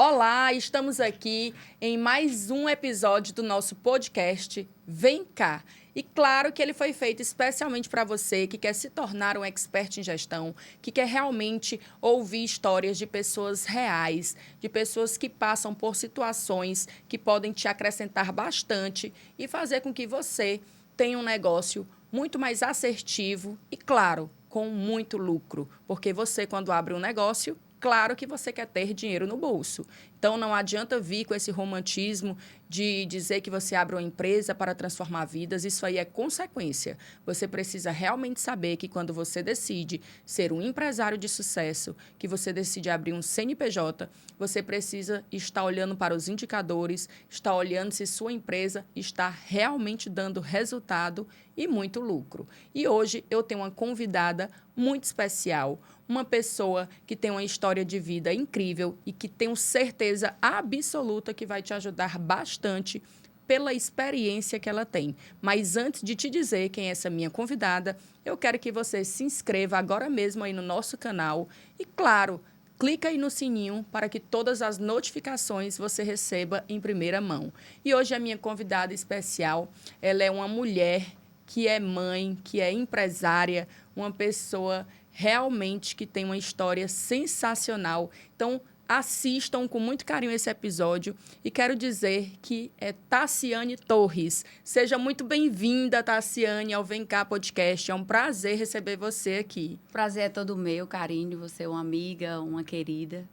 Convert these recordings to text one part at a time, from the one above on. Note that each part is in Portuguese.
Olá, estamos aqui em mais um episódio do nosso podcast Vem Cá. E claro que ele foi feito especialmente para você que quer se tornar um expert em gestão, que quer realmente ouvir histórias de pessoas reais, de pessoas que passam por situações que podem te acrescentar bastante e fazer com que você tenha um negócio muito mais assertivo e, claro, com muito lucro. Porque você, quando abre um negócio, claro que você quer ter dinheiro no bolso. Então, não adianta vir com esse romantismo de dizer que você abre uma empresa para transformar vidas. Isso aí é consequência. Você precisa realmente saber que quando você decide ser um empresário de sucesso, que você decide abrir um CNPJ, você precisa estar olhando para os indicadores, estar olhando se sua empresa está realmente dando resultado e muito lucro. E hoje eu tenho uma convidada muito especial, uma pessoa que tem uma história de vida incrível e que tenho certeza absoluta que vai te ajudar bastante pela experiência que ela tem. Mas antes de te dizer quem é essa minha convidada, eu quero que você se inscreva agora mesmo aí no nosso canal e, claro, clica aí no sininho para que todas as notificações você receba em primeira mão. E hoje a minha convidada especial, ela é uma mulher que é mãe, que é empresária, uma pessoa realmente que tem uma história sensacional. Então, assistam com muito carinho esse episódio e quero dizer que é Tassiane Torres. Seja muito bem-vinda, Tassiane, ao Vem Cá Podcast. É um prazer receber você aqui. O prazer é todo meu, Karine. Você é uma amiga, uma querida.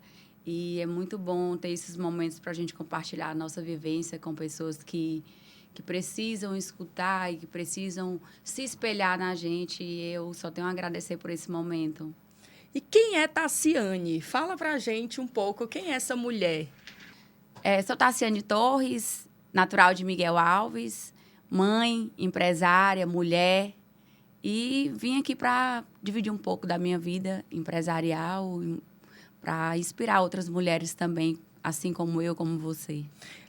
E é muito bom ter esses momentos para a gente compartilhar a nossa vivência com pessoas que precisam escutar e que precisam se espelhar na gente. E eu só tenho a agradecer por esse momento. E quem é Tassiane? Fala pra gente um pouco quem é essa mulher. Sou Tassiane Torres, natural de Miguel Alves, mãe, empresária, mulher. E vim aqui para dividir um pouco da minha vida empresarial, para inspirar outras mulheres também, assim como eu, como você.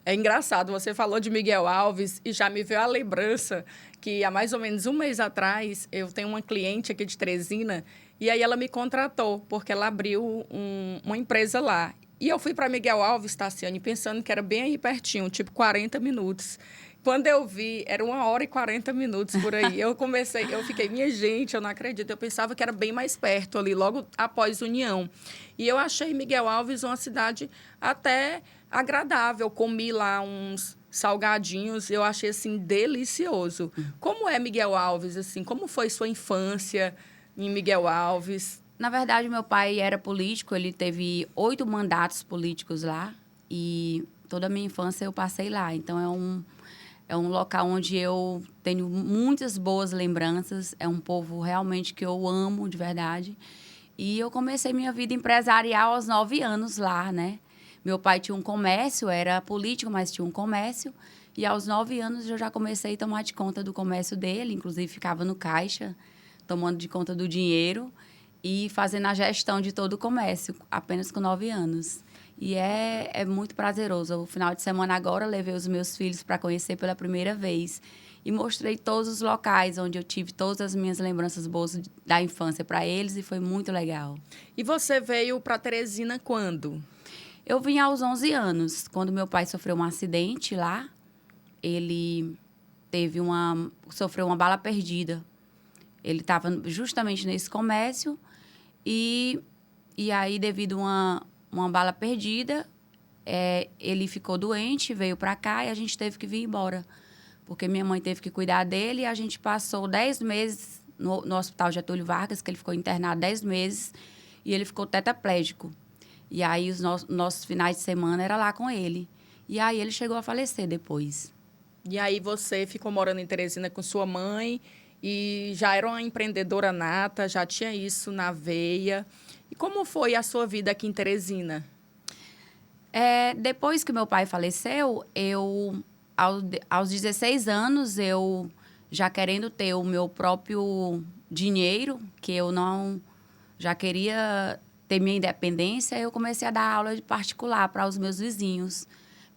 É engraçado, você falou de Miguel Alves e já me veio a lembrança que há mais ou menos um mês atrás eu tenho uma cliente aqui de Teresina e aí ela me contratou porque ela abriu uma empresa lá. E eu fui para Miguel Alves, Tassiane, pensando que era bem aí pertinho, tipo 40 minutos. Quando eu vi, era 1h40 por aí. Eu fiquei, minha gente, eu não acredito. Eu pensava que era bem mais perto ali, logo após União. E eu achei Miguel Alves uma cidade até agradável. Comi lá uns salgadinhos, eu achei, assim, delicioso. Como é Miguel Alves, assim? Como foi sua infância em Miguel Alves? Na verdade, meu pai era político, ele teve 8 mandatos políticos lá e toda a minha infância eu passei lá. Então, é um local onde eu tenho muitas boas lembranças, é um povo realmente que eu amo de verdade. E eu comecei minha vida empresarial aos 9 anos lá, né? Meu pai tinha um comércio, era político, mas tinha um comércio. E aos 9 anos eu já comecei a tomar de conta do comércio dele, inclusive ficava no caixa, tomando de conta do dinheiro e fazendo a gestão de todo o comércio, apenas com 9 anos. E é muito prazeroso. O final de semana agora, levei os meus filhos para conhecer pela primeira vez. E mostrei todos os locais onde eu tive todas as minhas lembranças boas da infância para eles e foi muito legal. E você veio para Teresina quando? Eu vim aos 11 anos, quando meu pai sofreu um acidente lá. Ele sofreu uma bala perdida. Ele estava justamente nesse comércio e aí, devido a uma bala perdida, ele ficou doente, veio para cá e a gente teve que vir embora. Porque minha mãe teve que cuidar dele e a gente passou 10 meses no Hospital Getúlio Vargas, que ele ficou internado 10 meses e ele ficou tetraplégico. E aí, os nossos finais de semana era lá com ele. E aí, ele chegou a falecer depois. E aí você ficou morando em Teresina com sua mãe e já era uma empreendedora nata, já tinha isso na veia. E como foi a sua vida aqui em Teresina? Depois que meu pai faleceu, aos 16 anos, eu já querendo ter o meu próprio dinheiro, que eu não já queria ter minha independência, eu comecei a dar aula de particular para os meus vizinhos.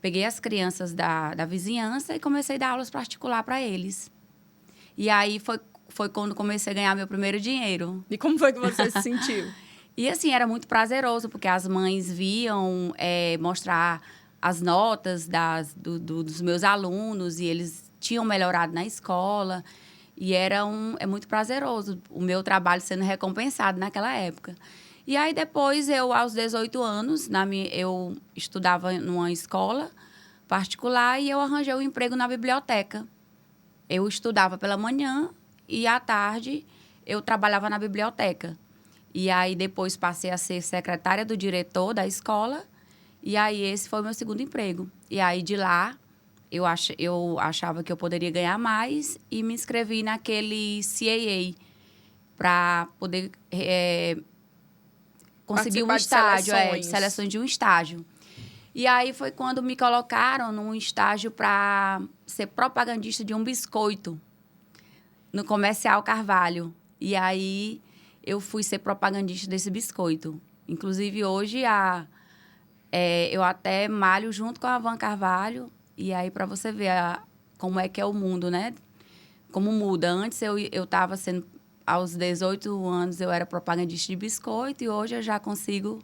Peguei as crianças da vizinhança e comecei a dar aulas particular para eles. E aí foi quando comecei a ganhar meu primeiro dinheiro. E como foi que você se sentiu? E, assim, era muito prazeroso, porque as mães viam mostrar as notas dos meus alunos e eles tinham melhorado na escola. E é muito prazeroso o meu trabalho sendo recompensado naquela época. E aí, depois, aos 18 anos, eu estudava numa escola particular e eu arranjei um emprego na biblioteca. Eu estudava pela manhã e, à tarde, eu trabalhava na biblioteca. E aí, depois, passei a ser secretária do diretor da escola. E aí, esse foi o meu segundo emprego. E aí, de lá, eu achava que eu poderia ganhar mais e me inscrevi naquele CAA para poder conseguir um estágio, de seleções de um estágio. E aí foi quando me colocaram num estágio para ser propagandista de um biscoito no Comercial Carvalho. E aí eu fui ser propagandista desse biscoito. Inclusive, hoje, eu até malho junto com a Van Carvalho. E aí, para você ver como é que é o mundo, né? Como muda. Antes, eu estava sendo... Aos 18 anos, eu era propagandista de biscoito. E hoje, eu já consigo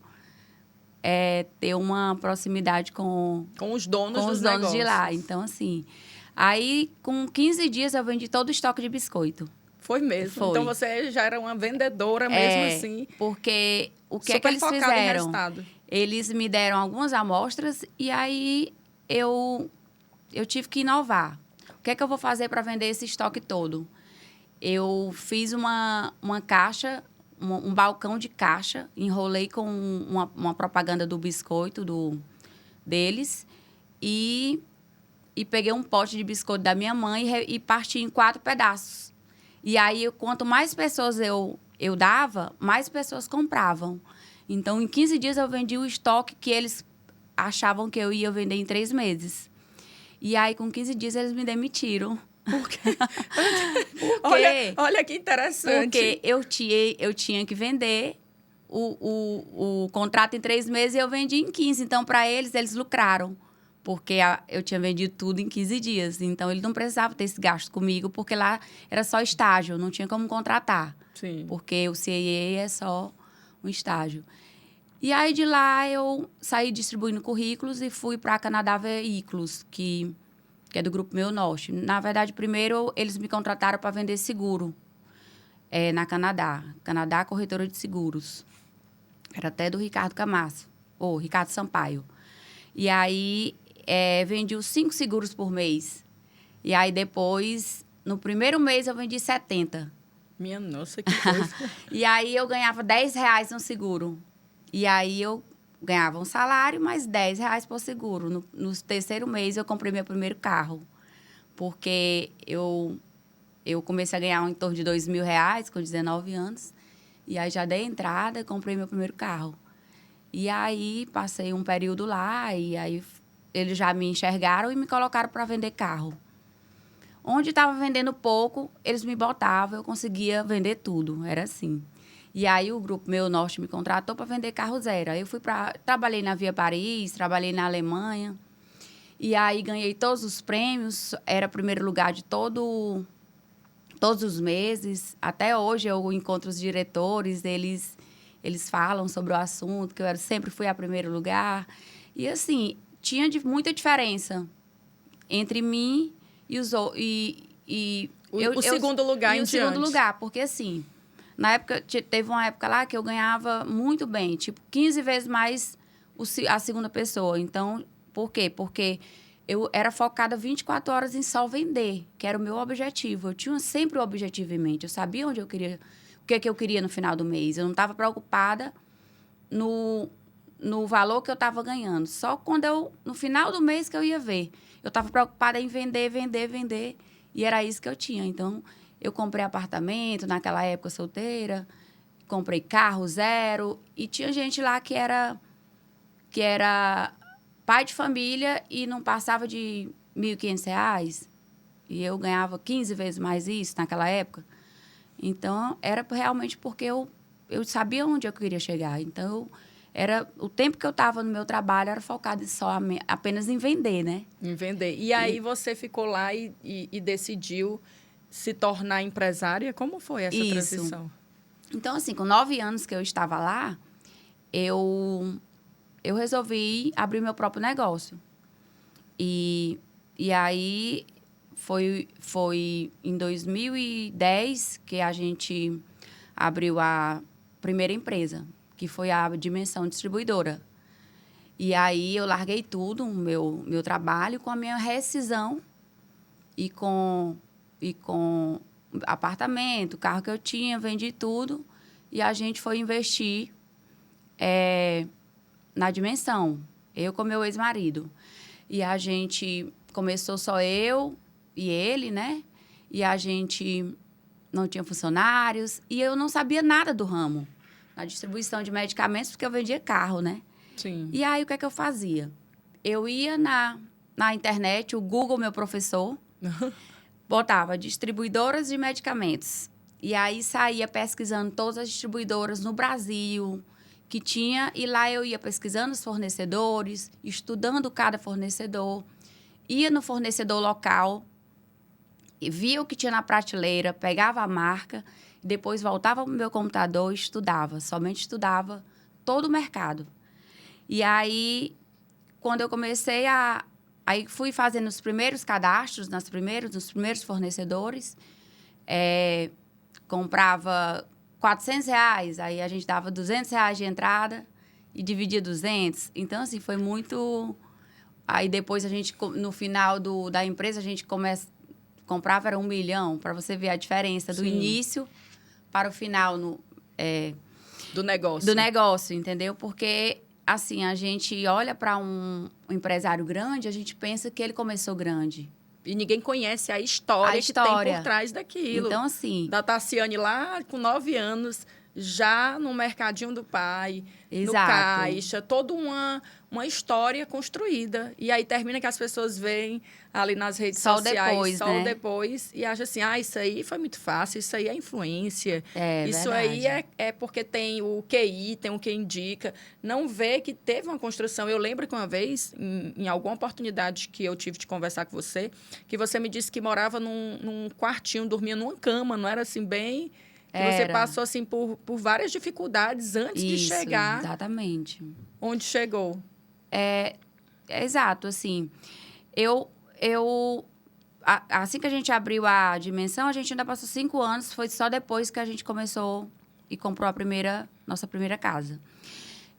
ter uma proximidade com os donos dos donos de lá. Então, assim... Aí, com 15 dias, eu vendi todo o estoque de biscoito. Foi mesmo? Foi. Então, você já era uma vendedora mesmo assim? Porque o que é que eles fizeram? Eles me deram algumas amostras e aí eu tive que inovar. O que é que eu vou fazer para vender esse estoque todo? Eu fiz uma caixa, um balcão de caixa, enrolei com uma propaganda do biscoito deles e peguei um pote de biscoito da minha mãe e parti em 4 pedaços. E aí, quanto mais pessoas eu dava, mais pessoas compravam. Então, em 15 dias, eu vendi o estoque que eles achavam que eu ia vender em 3 meses. E aí, com 15 dias, eles me demitiram. Por quê? Olha que interessante. Porque eu tinha que vender o contrato em 3 meses e eu vendi em 15. Então, para eles lucraram. Porque eu tinha vendido tudo em 15 dias. Então, ele não precisava ter esse gasto comigo, porque lá era só estágio, não tinha como contratar. Sim. Porque o CAA é só um estágio. E aí, de lá, eu saí distribuindo currículos e fui para a Canadá Veículos, que é do Grupo Meu Norte. Na verdade, primeiro, eles me contrataram para vender seguro na Canadá. Canadá Corretora de Seguros. Era até do Ricardo Camasso, ou Ricardo Sampaio. E aí... vendi os 5 seguros por mês. E aí, depois, no primeiro mês, eu vendi 70. Minha nossa, que coisa. E aí, eu ganhava R$10 no seguro. E aí, eu ganhava um salário, mais R$10 por seguro. No terceiro mês, eu comprei meu primeiro carro. Porque eu comecei a ganhar em torno de R$2.000, com 19 anos. E aí, já dei entrada e comprei meu primeiro carro. E aí, passei um período lá e aí... Eles já me enxergaram e me colocaram para vender carro. Onde estava vendendo pouco, eles me botavam, eu conseguia vender tudo. Era assim. E aí, o Grupo Meu Norte me contratou para vender carro zero. Aí, eu trabalhei na Via Paris, trabalhei na Alemanha. E aí, ganhei todos os prêmios. Era primeiro lugar de todos os meses. Até hoje, eu encontro os diretores, eles falam sobre o assunto, que eu sempre fui a primeiro lugar. E, assim... tinha muita diferença entre mim e os outros. O segundo lugar em diante. O segundo lugar, porque assim, na época, teve uma época lá que eu ganhava muito bem, tipo, 15 vezes mais a segunda pessoa. Então, por quê? Porque eu era focada 24 horas em só vender, que era o meu objetivo. Eu tinha sempre o objetivo em mente. Eu sabia onde eu queria, o que é que eu queria no final do mês. Eu não estava preocupada no valor que eu estava ganhando. Só no final do mês que eu ia ver. Eu estava preocupada em vender. E era isso que eu tinha. Então, eu comprei apartamento, naquela época solteira. Comprei carro zero. E tinha gente lá que era pai de família e não passava de R$1.500. E eu ganhava 15 vezes mais isso naquela época. Então, era realmente porque eu sabia onde eu queria chegar. Então, o tempo que eu estava no meu trabalho era focado apenas em vender, né? Em vender. E aí você ficou lá e decidiu se tornar empresária? Como foi essa transição? Então, assim, com 9 anos que eu estava lá, eu resolvi abrir meu próprio negócio. E aí foi em 2010 que a gente abriu a primeira empresa, que foi a Dimensão Distribuidora. E aí eu larguei tudo, o meu trabalho, com a minha rescisão e com apartamento, carro que eu tinha, vendi tudo. E a gente foi investir na Dimensão, eu com meu ex-marido. E a gente começou só eu e ele, né? E a gente não tinha funcionários e eu não sabia nada do ramo, na distribuição de medicamentos, porque eu vendia carro, né? Sim. E aí, o que é que eu fazia? Eu ia na internet, o Google, meu professor, botava distribuidoras de medicamentos. E aí, saía pesquisando todas as distribuidoras no Brasil que tinha. E lá eu ia pesquisando os fornecedores, estudando cada fornecedor. Ia no fornecedor local, via o que tinha na prateleira, pegava a marca, depois voltava para o meu computador e estudava. Somente estudava todo o mercado. E aí, quando eu comecei Aí fui fazendo os primeiros cadastros nos primeiros fornecedores. Comprava R$ 400, aí a gente dava R$ 200 de entrada e dividia 200. Então, assim, foi muito... Aí depois a gente, no final da empresa, a gente comprava, era 1 milhão, para você ver a diferença do início para o final Do negócio. do negócio, entendeu? Porque, assim, a gente olha para um empresário grande, a gente pensa que ele começou grande. E ninguém conhece a história que tem por trás daquilo. Então, assim... Da Tassiane lá, com 9 anos, já no mercadinho do pai, no caixa, toda uma história construída. E aí termina que as pessoas veem ali nas redes sociais só o depois e acham assim, isso aí foi muito fácil, isso aí é influência. Isso verdade. aí é porque tem o QI, tem o que indica. Não vê que teve uma construção. Eu lembro que uma vez, em alguma oportunidade que eu tive de conversar com você, que você me disse que morava num quartinho, dormia numa cama, não era assim bem... Que você passou assim por várias dificuldades antes de chegar... Exatamente. Onde chegou. Exato, assim. Assim que a gente abriu a Dimensão, a gente ainda passou 5 anos. Foi só depois que a gente começou e comprou nossa primeira casa.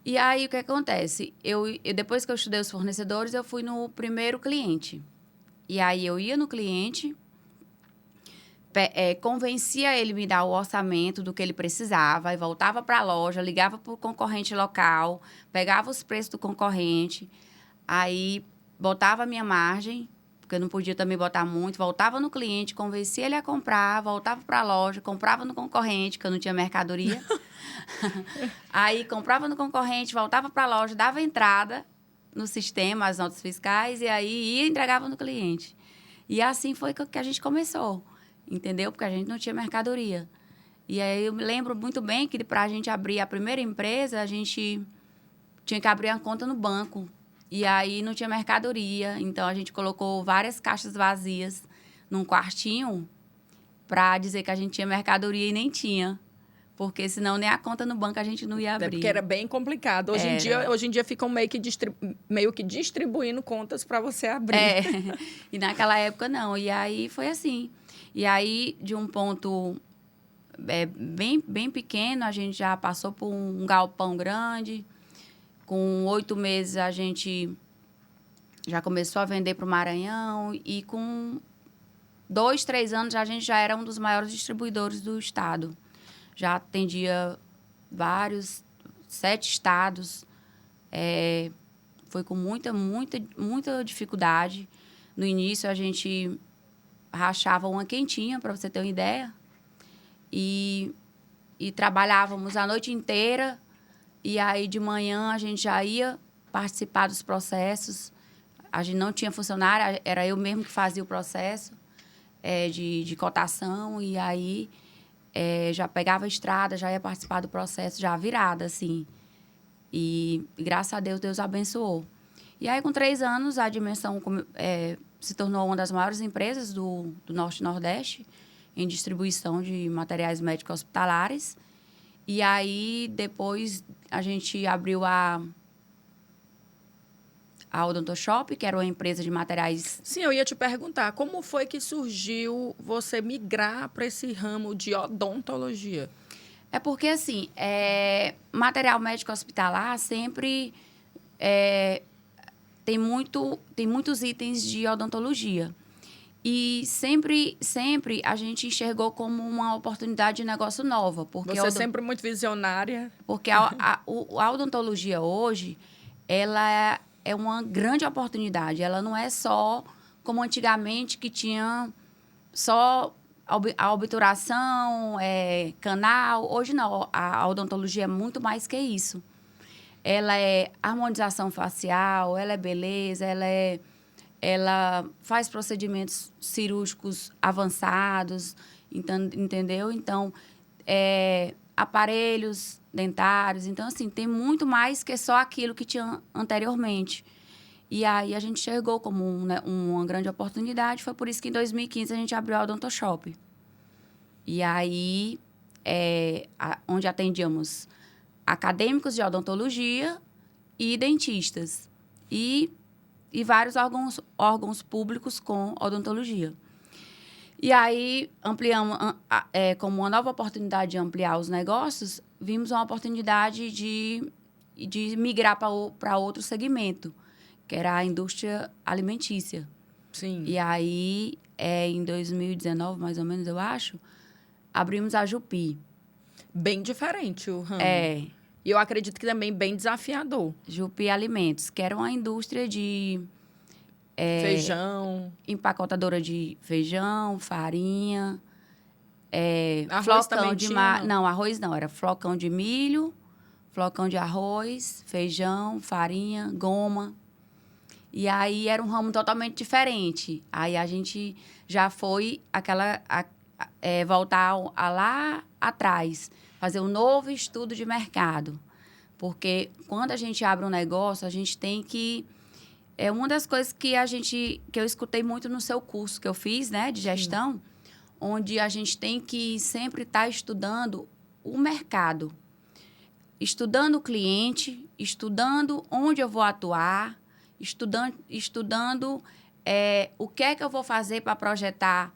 E aí, o que acontece? Depois que eu estudei os fornecedores, eu fui no primeiro cliente. E aí, eu ia no cliente... convencia ele me dar o orçamento do que ele precisava, aí voltava para a loja, ligava para o concorrente local, pegava os preços do concorrente, aí botava a minha margem, porque eu não podia também botar muito, voltava no cliente, convencia ele a comprar, voltava para a loja, comprava no concorrente, que eu não tinha mercadoria. Aí comprava no concorrente, voltava para a loja, dava entrada no sistema, as notas fiscais, e aí ia e entregava no cliente. E assim foi que a gente começou. Entendeu? Porque a gente não tinha mercadoria. E aí eu me lembro muito bem que para a gente abrir a primeira empresa, a gente tinha que abrir uma conta no banco. E aí não tinha mercadoria. Então a gente colocou várias caixas vazias num quartinho para dizer que a gente tinha mercadoria e nem tinha. Porque senão nem a conta no banco a gente não ia abrir. Porque era bem complicado. Hoje em dia ficam meio que distribuindo contas para você abrir. E naquela época não. E aí foi assim. E aí, de um ponto bem pequeno, a gente já passou por um galpão grande. Com 8 meses, a gente já começou a vender para o Maranhão. E com 2, 3 anos, a gente já era um dos maiores distribuidores do estado. Já atendia 7 estados. Foi com muita dificuldade. No início, a gente... rachava uma quentinha, para você ter uma ideia. E trabalhávamos a noite inteira. E aí, de manhã, a gente já ia participar dos processos. A gente não tinha funcionário, era eu mesmo que fazia o processo de cotação. E aí, já pegava a estrada, já ia participar do processo, já virada, assim. E graças a Deus, Deus abençoou. E aí, com 3 anos, a Dimensão... se tornou uma das maiores empresas do Norte e Nordeste em distribuição de materiais médicos hospitalares. E aí, depois, a gente abriu a Odontoshop, que era uma empresa de materiais. Sim, eu ia te perguntar, como foi que surgiu você migrar para esse ramo de odontologia? É porque, assim, material médico hospitalar sempre tem muitos itens de odontologia. E sempre a gente enxergou como uma oportunidade de negócio nova. Porque Você é sempre muito visionária. Porque a odontologia hoje, ela é uma grande oportunidade. Ela não é só como antigamente, que tinha só a obturação, canal. Hoje não, a odontologia é muito mais que isso. Ela é harmonização facial, ela é beleza, ela faz procedimentos cirúrgicos avançados, entendeu? Então, aparelhos dentários. Então, assim, tem muito mais que só aquilo que tinha anteriormente. E aí, a gente chegou como uma grande oportunidade. Foi por isso que, em 2015, a gente abriu a Odontoshop. E aí, onde atendíamos acadêmicos de odontologia e dentistas. E vários órgãos públicos com odontologia. E aí, ampliamos, como uma nova oportunidade de ampliar os negócios, vimos uma oportunidade de migrar para outro segmento, que era a indústria alimentícia. Sim. E aí, em 2019, mais ou menos, eu acho, abrimos a Jupi. Bem diferente o ramo. E eu acredito que também bem desafiador. Jupi Alimentos, que era uma indústria de... feijão. Empacotadora de feijão, farinha, arroz flocão de tinha, não, arroz não, era flocão de milho, flocão de arroz, feijão, farinha, goma. E aí era um ramo totalmente diferente. Aí a gente já foi voltar lá atrás, fazer um novo estudo de mercado. Porque quando a gente abre um negócio, a gente tem que... É uma das coisas que eu escutei muito no seu curso que eu fiz, né, de gestão, sim, onde a gente tem que sempre estar estudando o mercado, estudando o cliente, estudando onde eu vou atuar, estudando o que é que eu vou fazer para projetar,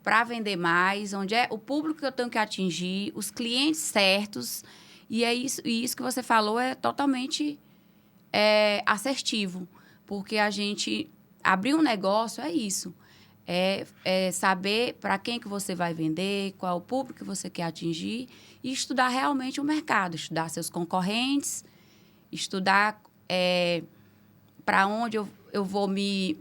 para vender mais, onde é o público que eu tenho que atingir, os clientes certos. E isso que você falou é totalmente... assertivo, porque a gente abrir um negócio é isso, saber para quem que você vai vender, qual é o público que você quer atingir e estudar realmente o mercado, estudar seus concorrentes, estudar para onde eu vou me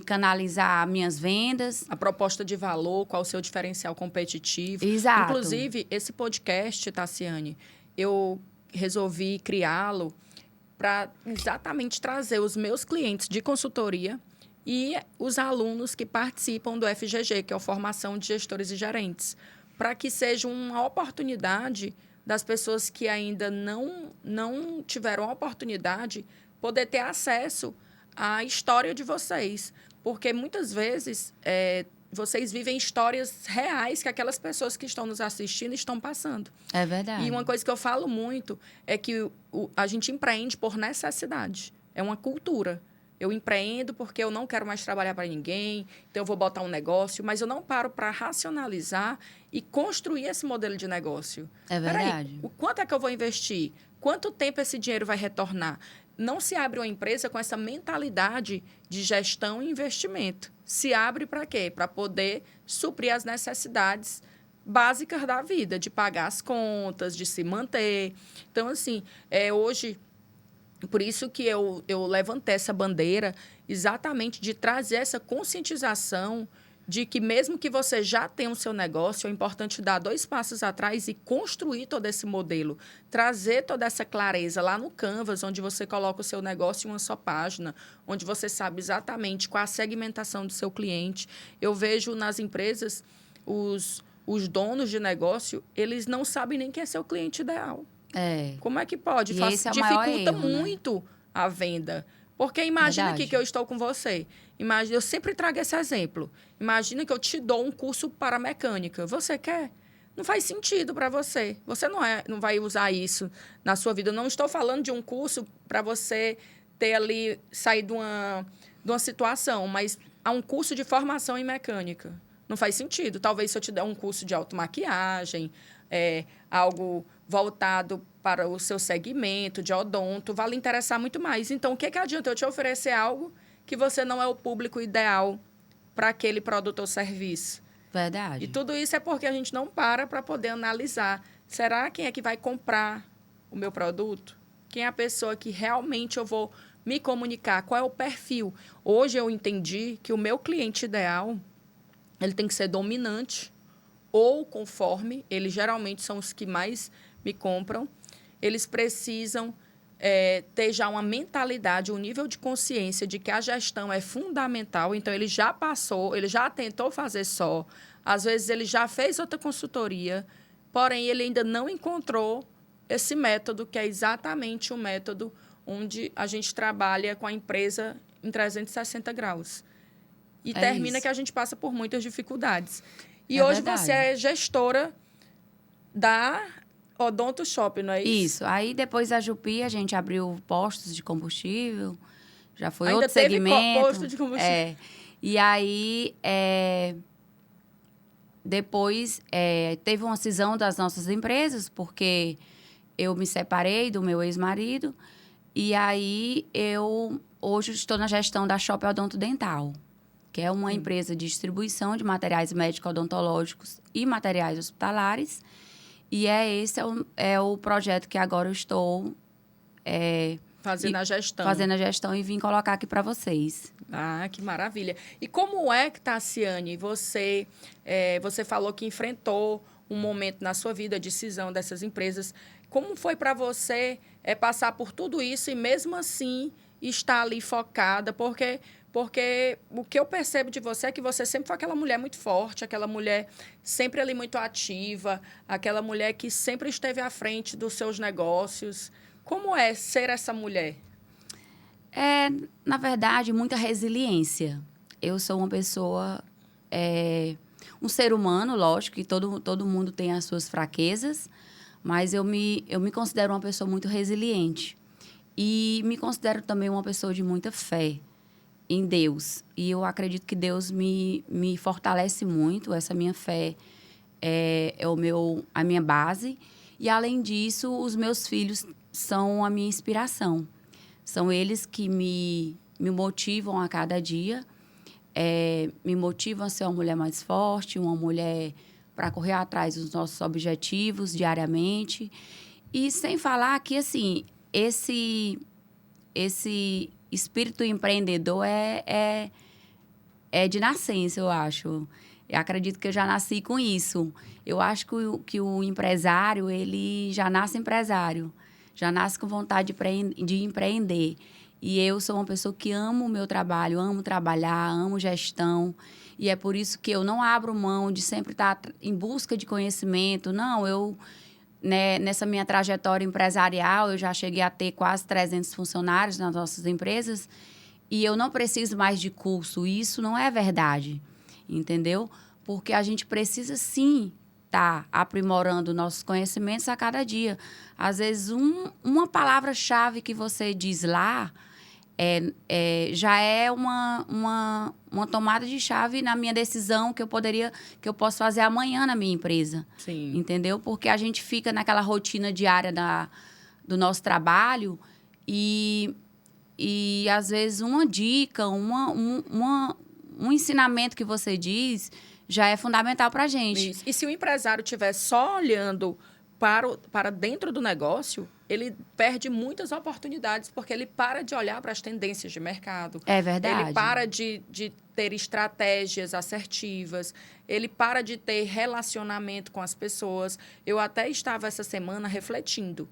canalizar minhas vendas. A proposta de valor, qual o seu diferencial competitivo. Exato. Inclusive, esse podcast, Tassiane, eu resolvi criá-lo para exatamente trazer os meus clientes de consultoria e os alunos que participam do FGG, que é a Formação de Gestores e Gerentes, para que seja uma oportunidade das pessoas que ainda não tiveram a oportunidade poder ter acesso à história de vocês. Porque muitas vezes vocês vivem histórias reais que aquelas pessoas que estão nos assistindo estão passando. É verdade. E uma coisa que eu falo muito é que a gente empreende por necessidade. É uma cultura. Eu empreendo porque eu não quero mais trabalhar para ninguém, então eu vou botar um negócio, mas eu não paro para racionalizar e construir esse modelo de negócio. É verdade. Peraí, quanto é que eu vou investir? Quanto tempo esse dinheiro vai retornar? Não se abre uma empresa com essa mentalidade de gestão e investimento. Se abre para quê? Para poder suprir as necessidades básicas da vida, de pagar as contas, de se manter. Então, assim, hoje, por isso que eu levantei essa bandeira exatamente de trazer essa conscientização de que mesmo que você já tenha o seu negócio, é importante dar 2 passos atrás e construir todo esse modelo, trazer toda essa clareza lá no Canvas, onde você coloca o seu negócio em uma só página, onde você sabe exatamente qual a segmentação do seu cliente. Eu vejo nas empresas, os donos de negócio, eles não sabem nem quem é seu cliente ideal. Como é que pode? Dificulta muito a venda. Porque imagina aqui que eu estou com você. Eu sempre trago esse exemplo. Imagina que eu te dou um curso para mecânica. Você quer? não faz sentido para você. Você não vai usar isso na sua vida. Eu não estou falando de um curso para você ter ali, sair de uma situação, mas há um curso de formação em mecânica. Não faz sentido. Talvez se eu te der um curso de automaquiagem, algo voltado para o seu segmento de odonto, vai lhe interessar muito mais. Então, o que adianta eu te oferecer algo que você não é o público ideal para aquele produto ou serviço? Verdade. E tudo isso é porque a gente não para poder analisar. Será quem é que vai comprar o meu produto? Quem é a pessoa que realmente eu vou me comunicar? Qual é o perfil? Hoje eu entendi que o meu cliente ideal, ele tem que ser dominante ou conforme. Eles geralmente são os que mais me compram. Eles precisam ter já uma mentalidade, um nível de consciência de que a gestão é fundamental. Então, ele já passou, ele já tentou fazer só. Às vezes, ele já fez outra consultoria, porém, ele ainda não encontrou esse método, que é exatamente o método onde a gente trabalha com a empresa em 360 graus. E termina isso. que a gente passa por muitas dificuldades. E É hoje verdade. você é gestora da Odonto Shop, não é isso? Isso. Aí, depois da Jupi, a gente abriu postos de combustível. Já foi Ainda outro teve segmento. posto de combustível. E aí, depois, teve uma cisão das nossas empresas, porque eu me separei do meu ex-marido. E aí, hoje estou na gestão da Shop Odonto Dental, que é uma empresa de distribuição de materiais médico-odontológicos e materiais hospitalares. E esse é o projeto que agora eu estou Fazendo a gestão. Fazendo a gestão e vim colocar aqui para vocês. Ah, que maravilha. E como é que, Tassiane, você falou que enfrentou um momento na sua vida de cisão dessas empresas. Como foi para você passar por tudo isso e, mesmo assim, estar ali focada? Porque o que eu percebo de você é que você sempre foi aquela mulher muito forte, aquela mulher sempre ali muito ativa, aquela mulher que sempre esteve à frente dos seus negócios. Como é ser essa mulher? Na verdade, muita resiliência. Eu sou uma pessoa, um ser humano, lógico, que todo mundo tem as suas fraquezas, mas eu me considero uma pessoa muito resiliente. E me considero também uma pessoa de muita fé em Deus. E eu acredito que Deus me fortalece muito. Essa minha fé é a minha base. E, além disso, os meus filhos são a minha inspiração. São eles que me motivam a cada dia, me motivam a ser uma mulher mais forte, uma mulher para correr atrás dos nossos objetivos diariamente. E sem falar que, assim, esse espírito empreendedor é de nascença, eu acho. Eu acredito que eu já nasci com isso. Eu acho que o empresário, ele já nasce empresário. Já nasce com vontade de empreender. E eu sou uma pessoa que amo o meu trabalho, amo trabalhar, amo gestão. E é por isso que eu não abro mão de sempre estar em busca de conhecimento. Não, nessa minha trajetória empresarial, eu já cheguei a ter quase 300 funcionários nas nossas empresas. E eu não preciso mais de curso. Isso não é verdade, entendeu? Porque a gente precisa, sim, estar aprimorando nossos conhecimentos a cada dia. Às vezes, uma palavra-chave que você diz lá já é uma tomada de chave na minha decisão que eu posso fazer amanhã na minha empresa. Sim. Entendeu? Porque a gente fica naquela rotina diária do nosso trabalho e às vezes, uma dica, um ensinamento que você diz já é fundamental para a gente. Isso. E se o empresário estiver só olhando para dentro do negócio, ele perde muitas oportunidades, porque ele para de olhar para as tendências de mercado. É verdade. Ele para de ter estratégias assertivas, ele para de ter relacionamento com as pessoas. Eu até estava essa semana refletindo.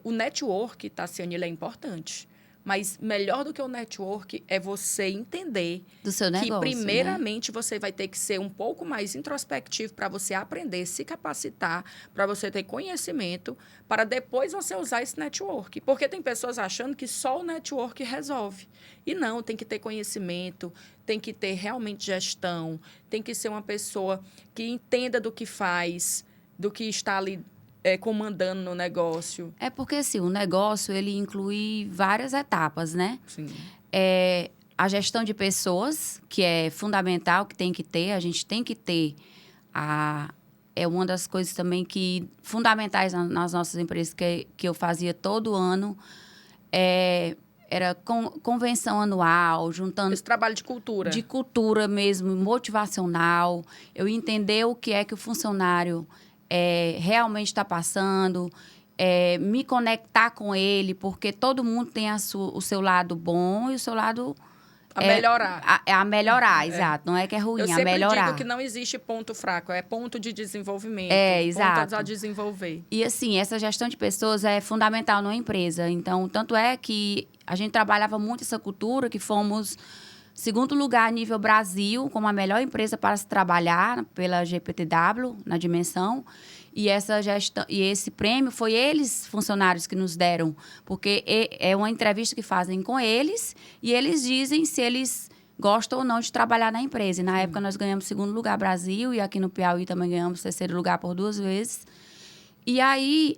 O network, Tassiane, ele é importante. Mas melhor do que o network é você entender Do seu negócio, que, primeiramente, você vai ter que ser um pouco mais introspectivo para você aprender, se capacitar, para você ter conhecimento, para depois você usar esse network. Porque tem pessoas achando que só o network resolve. E não, tem que ter conhecimento, tem que ter realmente gestão, tem que ser uma pessoa que entenda do que faz, do que está ali comandando no negócio. É porque, assim, o negócio, ele inclui várias etapas, né? Sim. A gestão de pessoas, que é fundamental, que tem que ter. A gente tem que ter é uma das coisas também que fundamentais nas nossas empresas que eu fazia todo ano. Era convenção anual, juntando... Esse trabalho de cultura. De cultura mesmo, motivacional. Eu entender o que é que o funcionário realmente está passando, me conectar com ele, porque todo mundo tem o seu lado bom e o seu lado... A melhorar. A melhorar, exato. Não é que é ruim, Eu a melhorar. sempre digo que não existe ponto fraco, é ponto de desenvolvimento. Exato. Pontos a desenvolver. E, assim, essa gestão de pessoas é fundamental numa empresa. Então, tanto é que a gente trabalhava muito essa cultura, que fomos segundo lugar a nível Brasil, como a melhor empresa para se trabalhar pela GPTW, na dimensão. E essa gestão, e esse prêmio foi eles, funcionários, que nos deram. Porque é uma entrevista que fazem com eles e eles dizem se eles gostam ou não de trabalhar na empresa. E na época nós ganhamos segundo lugar Brasil e aqui no Piauí também ganhamos terceiro lugar por 2 vezes. E aí,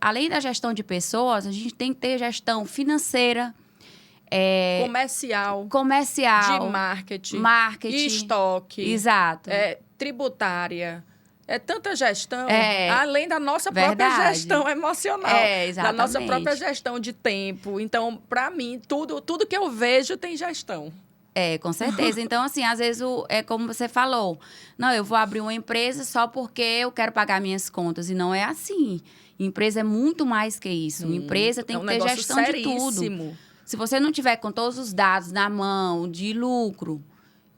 além da gestão de pessoas, a gente tem que ter gestão financeira, comercial, de marketing, estoque, exato, tributária. É tanta gestão, além da nossa própria gestão emocional, da nossa própria gestão de tempo. Então, para mim, tudo que eu vejo tem gestão. Com certeza. Então, assim, às vezes, é como você falou. Não, eu vou abrir uma empresa só porque eu quero pagar minhas contas. E não é assim. Empresa é muito mais que isso. Uma empresa tem que ter gestão seríssimo. De tudo. Se você não tiver com todos os dados na mão, de lucro,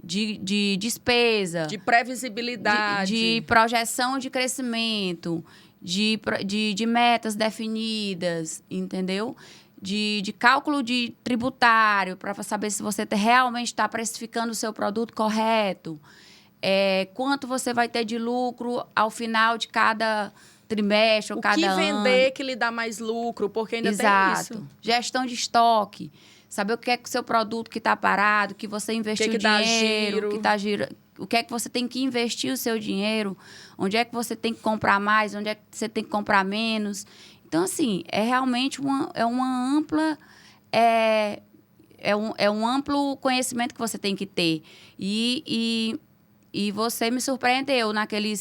de despesa... De previsibilidade. De projeção de crescimento, de metas definidas, entendeu? De cálculo de tributário, para saber se você realmente está precificando o seu produto correto. Quanto você vai ter de lucro ao final de cada trimestre ou cada ano. O que vender que lhe dá mais lucro, porque ainda tem isso. Gestão de estoque. Saber o que é que o seu produto que está parado, que você investiu dinheiro, que está girando. O que é que você tem que investir o seu dinheiro, onde é que você tem que comprar mais, onde é que você tem que comprar menos. Então, assim, é realmente uma ampla... um amplo conhecimento que você tem que ter. E você me surpreendeu naquele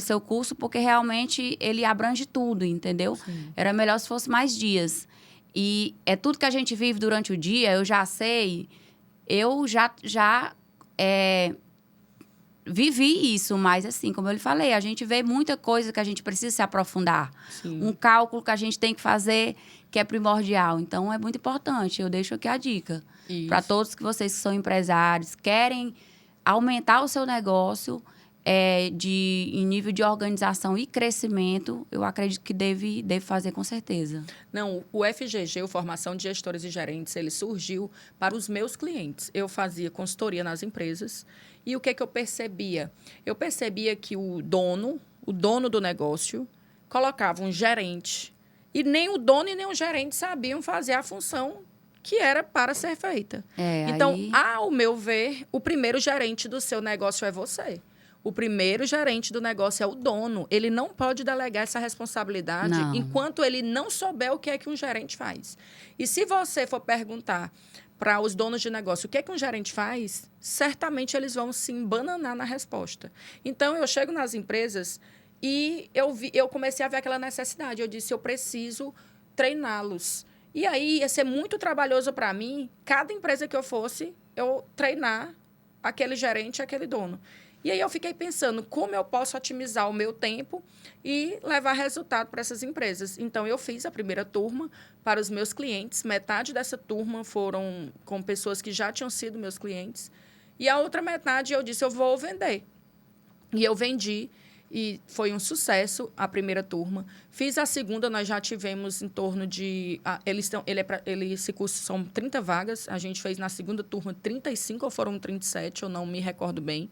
seu curso, porque realmente ele abrange tudo, entendeu? Sim. Era melhor se fosse mais dias. E é tudo que a gente vive durante o dia, eu já sei, eu já vivi isso, mas assim, como eu lhe falei, a gente vê muita coisa que a gente precisa se aprofundar. Sim. Um cálculo que a gente tem que fazer que é primordial. Então, é muito importante. Eu deixo aqui a dica. Para todos vocês que são empresários, querem aumentar o seu negócio em nível de organização e crescimento, eu acredito que deve fazer com certeza. Não, o FGG, o Formação de Gestores e Gerentes, ele surgiu para os meus clientes. Eu fazia consultoria nas empresas e o que eu percebia? Eu percebia que o dono do negócio, colocava um gerente e nem o dono e nem o gerente sabiam fazer a função que era para ser feita. Então, ao meu ver, o primeiro gerente do seu negócio é você. O primeiro gerente do negócio é o dono. Ele não pode delegar essa responsabilidade enquanto ele não souber o que é que um gerente faz. E se você for perguntar para os donos de negócio o que é que um gerente faz, certamente eles vão se embananar na resposta. Então, eu chego nas empresas e eu comecei a ver aquela necessidade. Eu disse, eu preciso treiná-los. E aí, ia ser muito trabalhoso para mim, cada empresa que eu fosse, eu treinar aquele gerente, aquele dono. E aí eu fiquei pensando como eu posso otimizar o meu tempo e levar resultado para essas empresas. Então, eu fiz a primeira turma para os meus clientes. Metade dessa turma foram com pessoas que já tinham sido meus clientes. E a outra metade eu disse, eu vou vender. E eu vendi. e foi um sucesso a primeira turma. Fiz a segunda, nós já tivemos em torno de... Esse curso são 30 vagas, a gente fez na segunda turma 35 ou foram 37, eu não me recordo bem.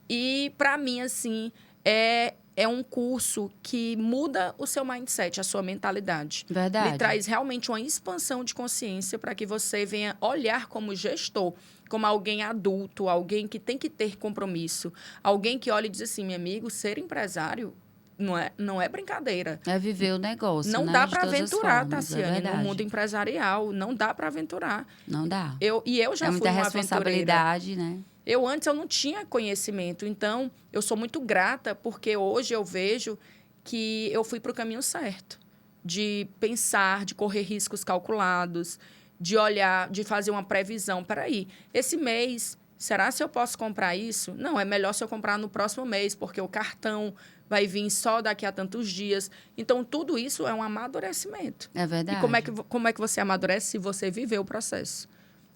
E, para mim, assim, é um curso que muda o seu mindset, a sua mentalidade. Verdade. Ele traz realmente uma expansão de consciência para que você venha olhar como gestor, como alguém adulto, alguém que tem que ter compromisso, alguém que olha e diz assim, meu amigo, ser empresário não é brincadeira. É viver o negócio, Não né? dá De para todas as aventurar, formas, é Tassiane, no verdade. mundo empresarial. Não dá para aventurar. Não dá. Eu já É fui muita uma responsabilidade, né? Antes eu não tinha conhecimento, então eu sou muito grata porque hoje eu vejo que eu fui para o caminho certo, de pensar, de correr riscos calculados, de olhar, de fazer uma previsão. Peraí, esse mês, será se eu posso comprar isso? Não, é melhor se eu comprar no próximo mês, porque o cartão vai vir só daqui a tantos dias. Então, tudo isso é um amadurecimento. É verdade. E como é que você amadurece se você viver o processo?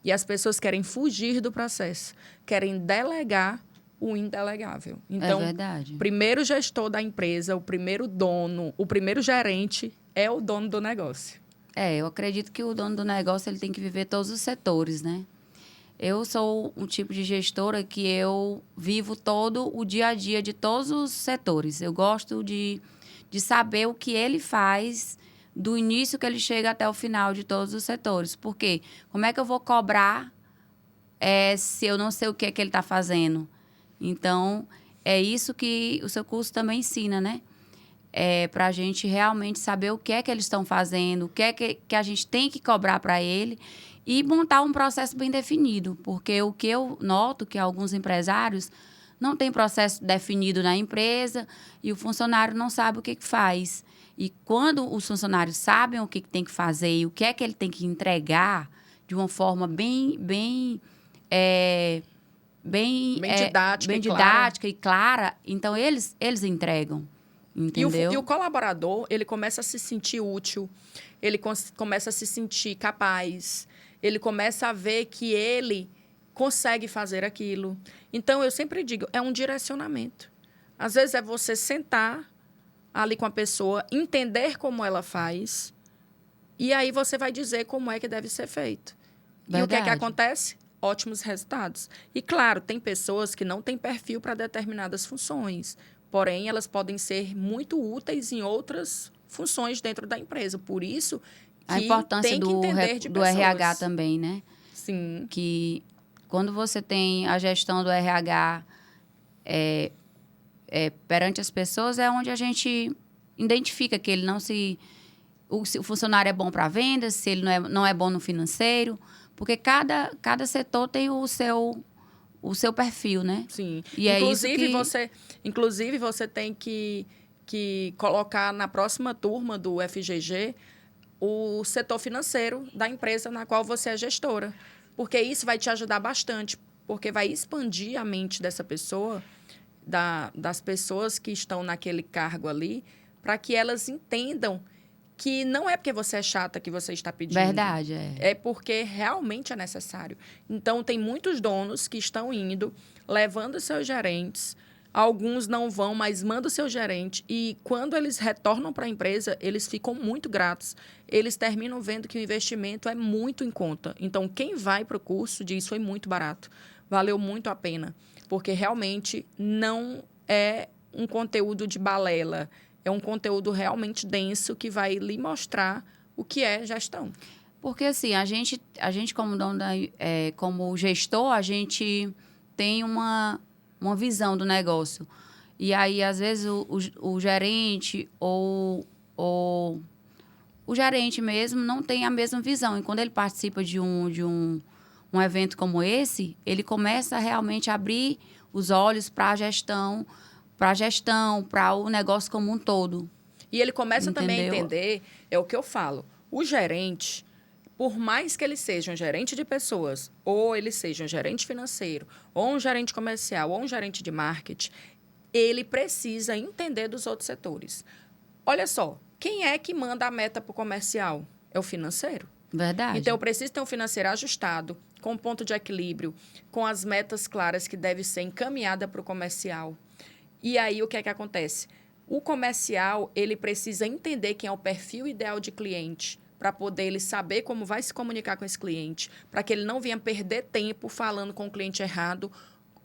E as pessoas querem fugir do processo, querem delegar o indelegável. Então, é verdade. o primeiro gestor da empresa, o primeiro dono, o primeiro gerente é o dono do negócio. Eu acredito que o dono do negócio ele tem que viver todos os setores, né? Eu sou um tipo de gestora que eu vivo todo o dia a dia de todos os setores. Eu gosto de saber o que ele faz do início que ele chega até o final de todos os setores. Por quê? Como é que eu vou cobrar se eu não sei o que é que ele está fazendo? Então, é isso que o seu curso também ensina, né? Para a gente realmente saber o que é que eles estão fazendo, o que é que a gente tem que cobrar para ele e montar um processo bem definido. Porque o que eu noto que alguns empresários não têm processo definido na empresa e o funcionário não sabe o que faz. E quando os funcionários sabem o que tem que fazer e o que é que ele tem que entregar de uma forma bem didática e clara, então eles entregam. Entendeu? E o colaborador, ele começa a se sentir útil, ele começa a se sentir capaz, ele começa a ver que ele consegue fazer aquilo. Então, eu sempre digo, é um direcionamento. Às vezes, é você sentar ali com a pessoa, entender como ela faz, e aí você vai dizer como é que deve ser feito. Verdade. E o que é que acontece? Ótimos resultados. E, claro, tem pessoas que não têm perfil para determinadas funções, porém, elas podem ser muito úteis em outras funções dentro da empresa. Por isso, que a importância tem que entender de do pessoas. RH também, né? Sim. Que quando você tem a gestão do RH perante as pessoas, é onde a gente identifica que ele não se... O funcionário é bom para vendas, se ele não é bom no financeiro, porque cada setor tem o seu perfil, né? Sim. E Inclusive, você tem que colocar na próxima turma do FGG o setor financeiro da empresa na qual você é gestora. Porque isso vai te ajudar bastante, porque vai expandir a mente dessa pessoa, das pessoas que estão naquele cargo ali, para que elas entendam que não é porque você é chata que você está pedindo. Verdade, É porque realmente é necessário. Então, tem muitos donos que estão indo, levando seus gerentes. Alguns não vão, mas mandam o seu gerente. E quando eles retornam para a empresa, eles ficam muito gratos. Eles terminam vendo que o investimento é muito em conta. Então, quem vai para o curso diz, foi muito barato. Valeu muito a pena. Porque realmente não é um conteúdo de balela. É um conteúdo realmente denso que vai lhe mostrar o que é gestão. Porque, assim, a gente como dono como gestor, a gente tem uma visão do negócio. E aí, às vezes, o gerente ou o gerente mesmo não tem a mesma visão. E quando ele participa de um evento como esse, ele começa a realmente abrir os olhos para a gestão, para o negócio como um todo. E ele começa também a Entendeu? entender, é o que eu falo, o gerente, por mais que ele seja um gerente de pessoas, ou ele seja um gerente financeiro, ou um gerente comercial, ou um gerente de marketing, ele precisa entender dos outros setores. Olha só, quem é que manda a meta para o comercial? É o financeiro. Verdade. Então, eu preciso ter um financeiro ajustado, com ponto de equilíbrio, com as metas claras que deve ser encaminhada para o comercial. E aí, o que é que acontece? O comercial, ele precisa entender quem é o perfil ideal de cliente, para poder ele saber como vai se comunicar com esse cliente, para que ele não venha perder tempo falando com o cliente errado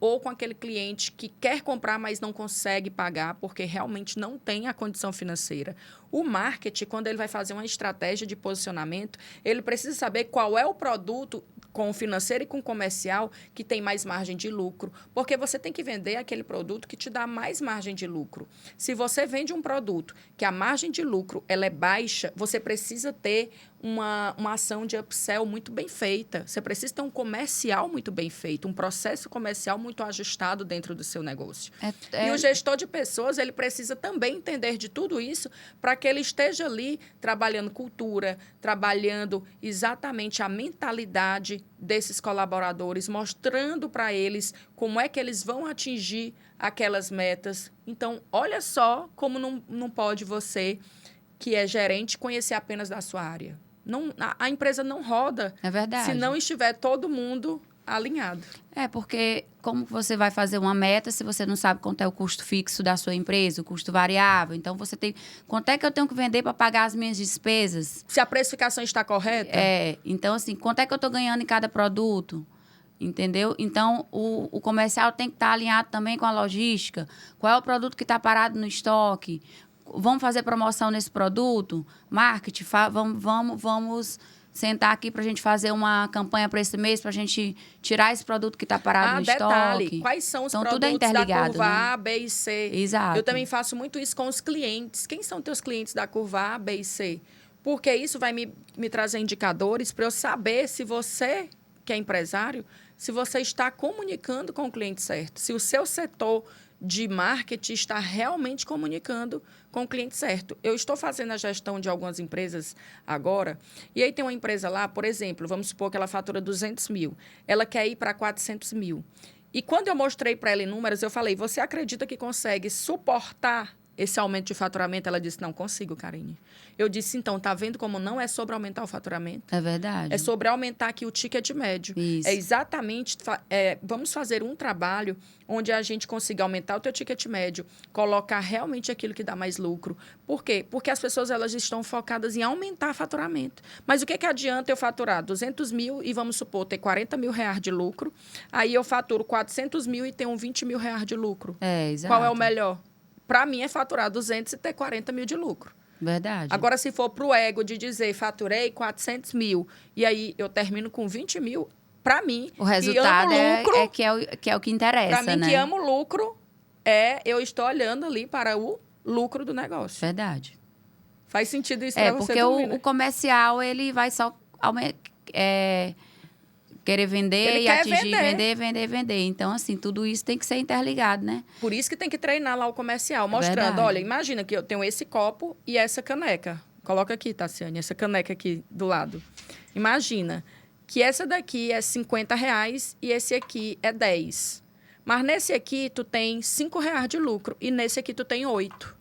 ou com aquele cliente que quer comprar, mas não consegue pagar porque realmente não tem a condição financeira. O marketing, quando ele vai fazer uma estratégia de posicionamento, ele precisa saber qual é o produto com o financeiro e com o comercial que tem mais margem de lucro, porque você tem que vender aquele produto que te dá mais margem de lucro. Se você vende um produto que a margem de lucro ela é baixa, você precisa ter uma ação de upsell muito bem feita. Você precisa ter um comercial muito bem feito, um processo comercial muito ajustado dentro do seu negócio. E o gestor de pessoas, ele precisa também entender de tudo isso para que ele esteja ali trabalhando cultura, trabalhando exatamente a mentalidade desses colaboradores, mostrando para eles como é que eles vão atingir aquelas metas. Então, olha só como não pode você, que é gerente, conhecer apenas da sua área. Não, a empresa não roda se não estiver todo mundo alinhado. Porque como você vai fazer uma meta se você não sabe quanto é o custo fixo da sua empresa, o custo variável? Então, você tem... Quanto é que eu tenho que vender para pagar as minhas despesas? Se a precificação está correta? Então, assim, quanto é que eu estou ganhando em cada produto? Entendeu? Então, o comercial tem que estar alinhado também com a logística. Qual é o produto que está parado no estoque? Vamos fazer promoção nesse produto? Marketing, vamos sentar aqui para a gente fazer uma campanha para esse mês, para a gente tirar esse produto que está parado no detalhe, estoque. quais são os então, produtos tudo é da curva né? A, B e C? Exato. Eu também faço muito isso com os clientes. Quem são teus clientes da curva A, B e C? Porque isso vai me trazer indicadores para eu saber se você, que é empresário, se você está comunicando com o cliente certo. Se o seu setor de marketing está realmente comunicando com o cliente certo. Eu estou fazendo a gestão de algumas empresas agora, e aí tem uma empresa lá, por exemplo, vamos supor que ela fatura 200 mil, ela quer ir para 400 mil. E quando eu mostrei para ela em números, eu falei, você acredita que consegue suportar esse aumento de faturamento? Ela disse, não consigo, Karine. Eu disse, então, tá vendo como não é sobre aumentar o faturamento? É verdade. É sobre aumentar aqui o ticket médio. Isso. É exatamente, vamos fazer um trabalho onde a gente consiga aumentar o teu ticket médio, colocar realmente aquilo que dá mais lucro. Por quê? Porque as pessoas elas estão focadas em aumentar faturamento. Mas o que adianta eu faturar 200 mil e, vamos supor, ter 40 mil reais de lucro, aí eu faturo 400 mil e tenho 20 mil reais de lucro. Exato. Qual é o melhor? Para mim é faturar 200 e ter 40 mil de lucro. Verdade. Agora, se for para o ego de dizer, faturei 400 mil e aí eu termino com 20 mil, para mim, o resultado que amo lucro, que é o que interessa, para mim, né? que amo lucro, eu estou olhando ali para o lucro do negócio. Verdade. Faz sentido isso para você porque também, né? o comercial, ele vai só querer vender Ele e quer atingir, vender. Então, assim, tudo isso tem que ser interligado, né? Por isso que tem que treinar lá o comercial, mostrando, Verdade. olha, imagina que eu tenho esse copo e essa caneca. Coloca aqui, Tassiane, essa caneca aqui do lado. Imagina que essa daqui é 50 reais e esse aqui é 10. Mas nesse aqui, tu tem 5 reais de lucro e nesse aqui tu tem 8.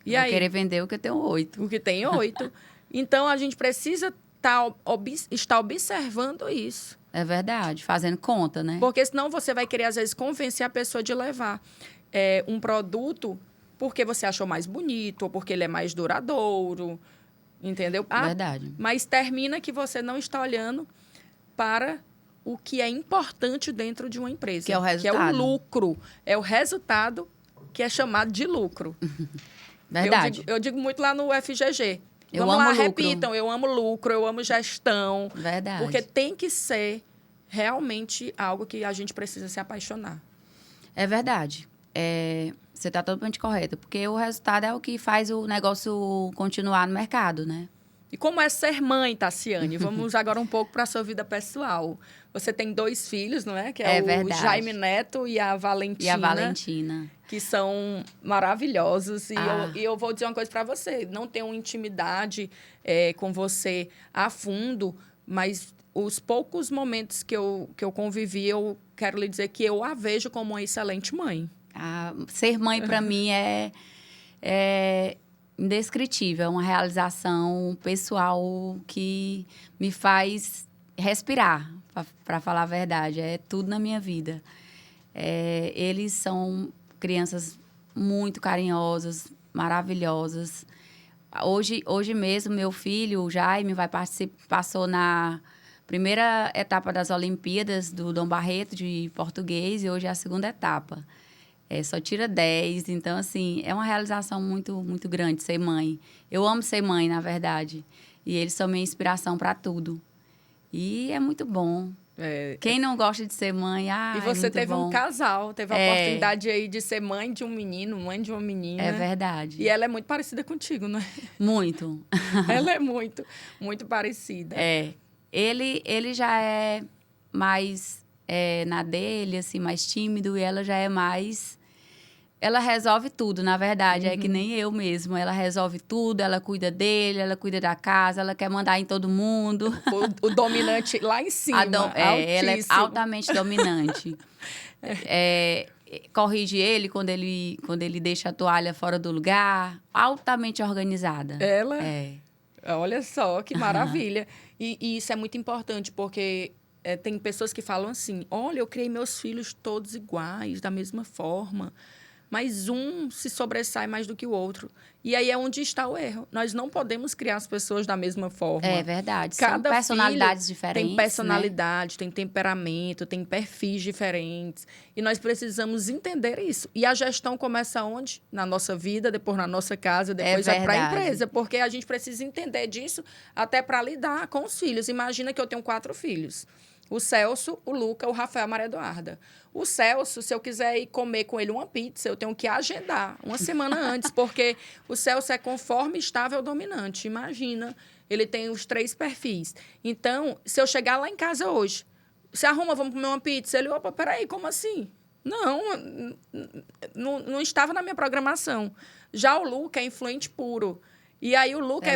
E Vou aí? querer vender o que eu tenho 8. O que tem 8. Então, a gente precisa estar observando isso. É verdade, fazendo conta, né? Porque senão você vai querer, às vezes, convencer a pessoa de levar um produto porque você achou mais bonito ou porque ele é mais duradouro, entendeu? Verdade. Mas termina que você não está olhando para o que é importante dentro de uma empresa. Que é o resultado. Que é o lucro. É o resultado que é chamado de lucro. Verdade. Eu digo muito lá no FGG. Eu Vamos amo lá, lucro. repitam. Eu amo lucro, eu amo gestão. Verdade. Porque tem que ser realmente algo que a gente precisa se apaixonar. É verdade. Você está totalmente correta. Porque o resultado é o que faz o negócio continuar no mercado, né? E como é ser mãe, Tassiane? Vamos agora um pouco para a sua vida pessoal. Você tem 2 filhos, não é? Que é o verdade. Jaime Neto e a Valentina. Que são maravilhosos. E eu vou dizer uma coisa para você. Não tenho intimidade com você a fundo, mas os poucos momentos que eu convivi, eu quero lhe dizer que eu a vejo como uma excelente mãe. Ser mãe, para mim, é indescritível. É uma realização pessoal que me faz respirar, para falar a verdade. É tudo na minha vida. Eles são crianças muito carinhosas, maravilhosas. Hoje mesmo, meu filho, o Jaime, passou na primeira etapa das Olimpíadas do Dom Barreto de português e hoje é a segunda etapa. Só tira 10, então, assim, é uma realização muito, muito grande ser mãe. Eu amo ser mãe, na verdade, e eles são minha inspiração para tudo. E é muito bom. Quem não gosta de ser mãe, e você muito teve bom. um casal, teve a oportunidade aí de ser mãe de um menino, mãe de uma menina. É verdade. E ela é muito parecida contigo, não é? Muito. Ela é muito, muito parecida. Ele já é mais na dele, assim, mais tímido, e ela já é mais... Ela resolve tudo, na verdade. É que nem eu mesmo. Ela resolve tudo, ela cuida dele, ela cuida da casa, ela quer mandar em todo mundo. O dominante lá em cima, ela é altamente dominante. Corrige ele quando ele deixa a toalha fora do lugar. Altamente organizada. Ela? Olha só, que maravilha. E isso é muito importante, porque tem pessoas que falam assim, olha, eu criei meus filhos todos iguais, da mesma forma. Mas um se sobressai mais do que o outro. E aí é onde está o erro. Nós não podemos criar as pessoas da mesma forma. É verdade. Cada são personalidades diferentes. Tem personalidade, tem temperamento, tem perfis diferentes. E nós precisamos entender isso. E a gestão começa onde? Na nossa vida, depois na nossa casa, depois vai para a empresa. Porque a gente precisa entender disso até para lidar com os filhos. Imagina que eu tenho 4 filhos. O Celso, o Luca, o Rafael, a Maria Eduarda. O Celso, se eu quiser ir comer com ele uma pizza, eu tenho que agendar uma semana antes, porque o Celso é conforme estável dominante. Imagina, ele tem os 3 perfis. Então, se eu chegar lá em casa hoje, se arruma, vamos comer uma pizza, ele, opa, peraí, como assim? Não estava na minha programação. Já o Luca é influente puro. E aí o Luca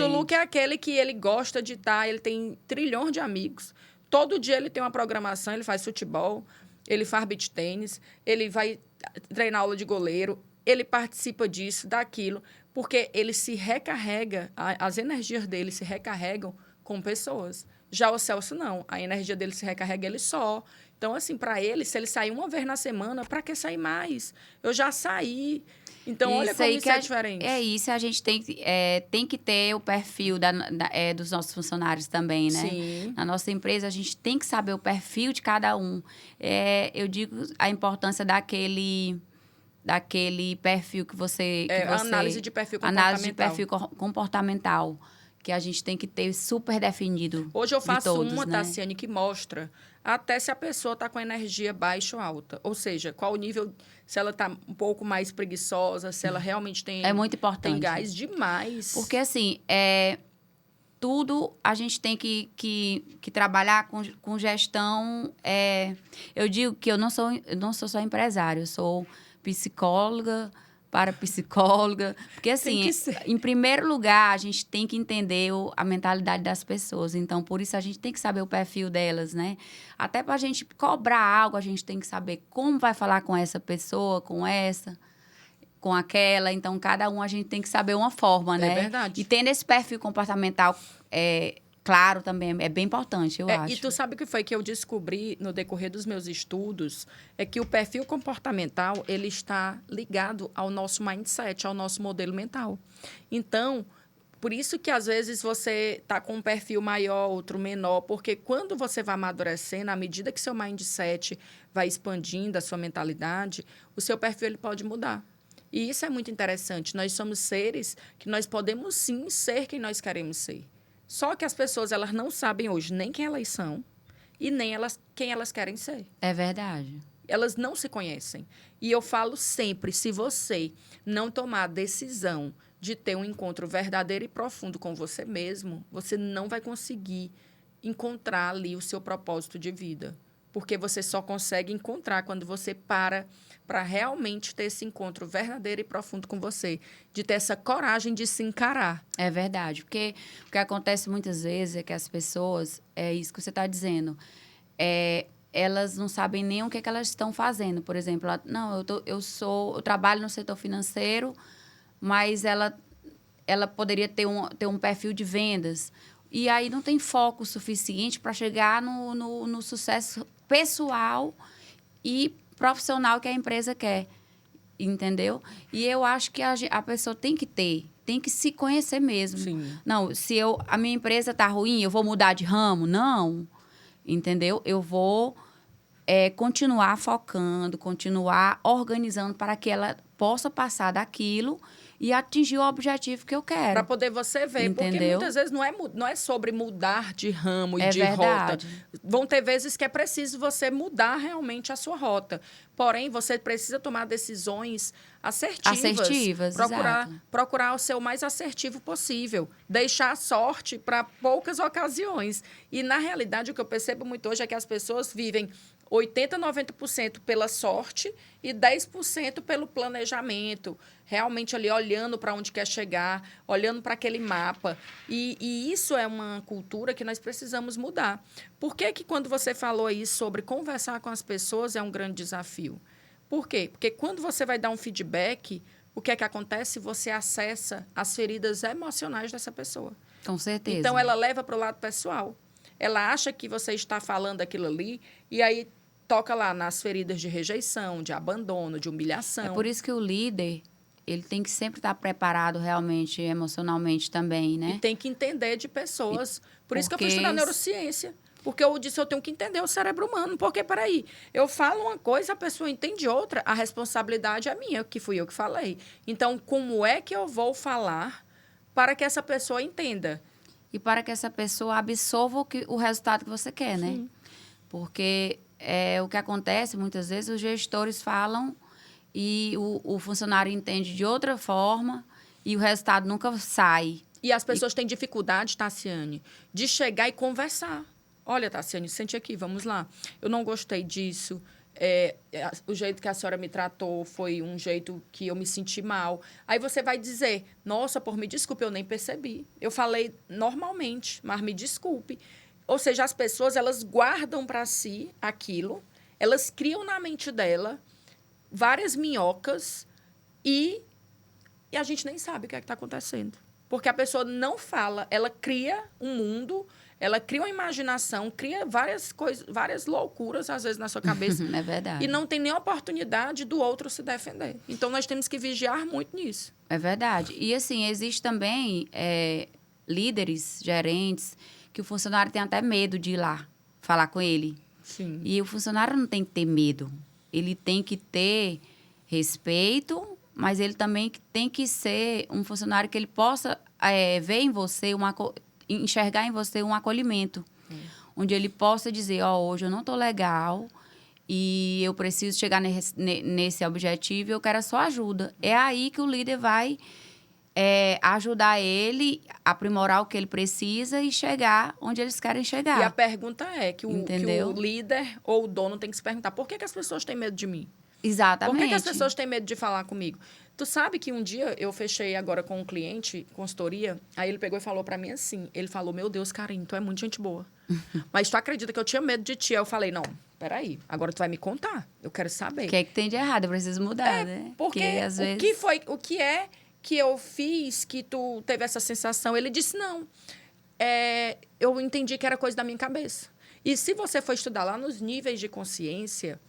o Luca é aquele que ele gosta de estar, ele tem trilhões de amigos. Todo dia ele tem uma programação, ele faz futebol, ele faz beach tênis, ele vai treinar aula de goleiro, ele participa disso, daquilo, porque ele se recarrega, as energias dele se recarregam com pessoas. Já o Celso, não. A energia dele se recarrega ele só. Então, assim, para ele, se ele sair uma vez na semana, para que sair mais? Eu já saí. Então, olha como isso é diferente. É isso, a gente tem que ter o perfil dos nossos funcionários também, né? Sim. Na nossa empresa, a gente tem que saber o perfil de cada um. Eu digo a importância daquele perfil que você... análise de perfil comportamental. Análise de perfil comportamental, que a gente tem que ter super definido. Hoje eu faço todos, uma, né? Tassiane, que mostra até se a pessoa está com energia baixa ou alta. Ou seja, qual o nível, se ela está um pouco mais preguiçosa, se ela realmente tem... É muito importante. Tem gás demais. Porque, assim, tudo a gente tem que trabalhar com gestão. Eu digo que eu não sou só empresária, eu sou psicóloga, parapsicóloga. Porque, assim, em primeiro lugar, a gente tem que entender a mentalidade das pessoas. Então, por isso, a gente tem que saber o perfil delas, né? Até para a gente cobrar algo, a gente tem que saber como vai falar com essa pessoa, com aquela. Então, cada um a gente tem que saber uma forma, né? É verdade. E tendo esse perfil comportamental claro também, é bem importante, eu acho. E tu sabe o que foi que eu descobri no decorrer dos meus estudos? É que o perfil comportamental, ele está ligado ao nosso mindset, ao nosso modelo mental. Então, por isso que às vezes você está com um perfil maior, outro menor, porque quando você vai amadurecendo, à medida que seu mindset vai expandindo a sua mentalidade, o seu perfil ele pode mudar. E isso é muito interessante. Nós somos seres que nós podemos, sim, ser quem nós queremos ser. Só que as pessoas, elas não sabem hoje nem quem elas são e nem quem elas querem ser. É verdade. Elas não se conhecem. E eu falo sempre, se você não tomar a decisão de ter um encontro verdadeiro e profundo com você mesmo, você não vai conseguir encontrar ali o seu propósito de vida. Porque você só consegue encontrar quando você para realmente ter esse encontro verdadeiro e profundo com você, de ter essa coragem de se encarar. É verdade, porque o que acontece muitas vezes é que as pessoas, é isso que você está dizendo, elas não sabem nem o que elas estão fazendo. Por exemplo, eu trabalho no setor financeiro, mas ela poderia ter um perfil de vendas. E aí não tem foco suficiente para chegar no sucesso pessoal e profissional que a empresa quer, entendeu? E eu acho que a pessoa tem que se conhecer mesmo. Sim. Não, se a minha empresa está ruim, eu vou mudar de ramo? Não, entendeu? Eu vou continuar focando, continuar organizando para que ela possa passar daquilo e atingir o objetivo que eu quero. Para poder você ver, entendeu? Porque muitas vezes não é sobre mudar de ramo e de verdade. rota. Vão ter vezes que é preciso você mudar realmente a sua rota. Porém, você precisa tomar decisões assertivas. Procurar o seu mais assertivo possível. Deixar a sorte para poucas ocasiões. E, na realidade, o que eu percebo muito hoje é que as pessoas vivem 80%, 90% pela sorte e 10% pelo planejamento. Realmente ali olhando para onde quer chegar, olhando para aquele mapa. E isso é uma cultura que nós precisamos mudar. Por que quando você falou aí sobre conversar com as pessoas é um grande desafio? Por quê? Porque quando você vai dar um feedback, o que é que acontece? Você acessa as feridas emocionais dessa pessoa. Com certeza. Então, ela leva para o lado pessoal. Ela acha que você está falando aquilo ali e aí toca lá nas feridas de rejeição, de abandono, de humilhação. É por isso que o líder, ele tem que sempre estar preparado realmente, emocionalmente também, né? E tem que entender de pessoas. Por isso que eu fui estudar neurociência. Porque eu disse, eu tenho que entender o cérebro humano. Porque, peraí, eu falo uma coisa, a pessoa entende outra, a responsabilidade é minha, que fui eu que falei. Então, como é que eu vou falar para que essa pessoa entenda? E para que essa pessoa absorva o resultado que você quer, né? Sim. Porque o que acontece, muitas vezes, os gestores falam e o funcionário entende de outra forma e o resultado nunca sai. E as pessoas têm dificuldade, Tassiane, de chegar e conversar. Olha, Tassiane, sente aqui, vamos lá. Eu não gostei disso. O jeito que a senhora me tratou foi um jeito que eu me senti mal. Aí você vai dizer, nossa, me desculpe, eu nem percebi. Eu falei normalmente, mas me desculpe. Ou seja, as pessoas, elas guardam para si aquilo, elas criam na mente dela várias minhocas e a gente nem sabe o que é que está acontecendo. Porque a pessoa não fala, ela cria um mundo, ela cria uma imaginação, cria várias coisas, várias loucuras, às vezes, na sua cabeça. É verdade. E não tem nem oportunidade do outro se defender. Então, nós temos que vigiar muito nisso. É verdade. E, assim, existe também líderes, gerentes, que o funcionário tem até medo de ir lá falar com ele. Sim. E o funcionário não tem que ter medo. Ele tem que ter respeito, mas ele também tem que ser um funcionário que ele possa ver em você, enxergar em você um acolhimento. Onde ele possa dizer, hoje eu não estou legal e eu preciso chegar nesse objetivo e eu quero a sua ajuda. É aí que o líder vai ajudar ele, aprimorar o que ele precisa e chegar onde eles querem chegar. E a pergunta é que o líder ou o dono tem que se perguntar, por que as pessoas têm medo de mim? Exatamente. Por que as pessoas têm medo de falar comigo? Tu sabe que um dia eu fechei agora com um cliente, consultoria, aí ele pegou e falou pra mim assim, ele falou, meu Deus, Karine, tu é muito gente boa. Mas tu acredita que eu tinha medo de ti? Aí eu falei, não, peraí, agora tu vai me contar, eu quero saber. O que é que tem de errado? Eu preciso mudar, né? Porque às vezes... o que é que eu fiz que tu teve essa sensação? Ele disse, não, eu entendi que era coisa da minha cabeça. E se você for estudar lá nos níveis de consciência,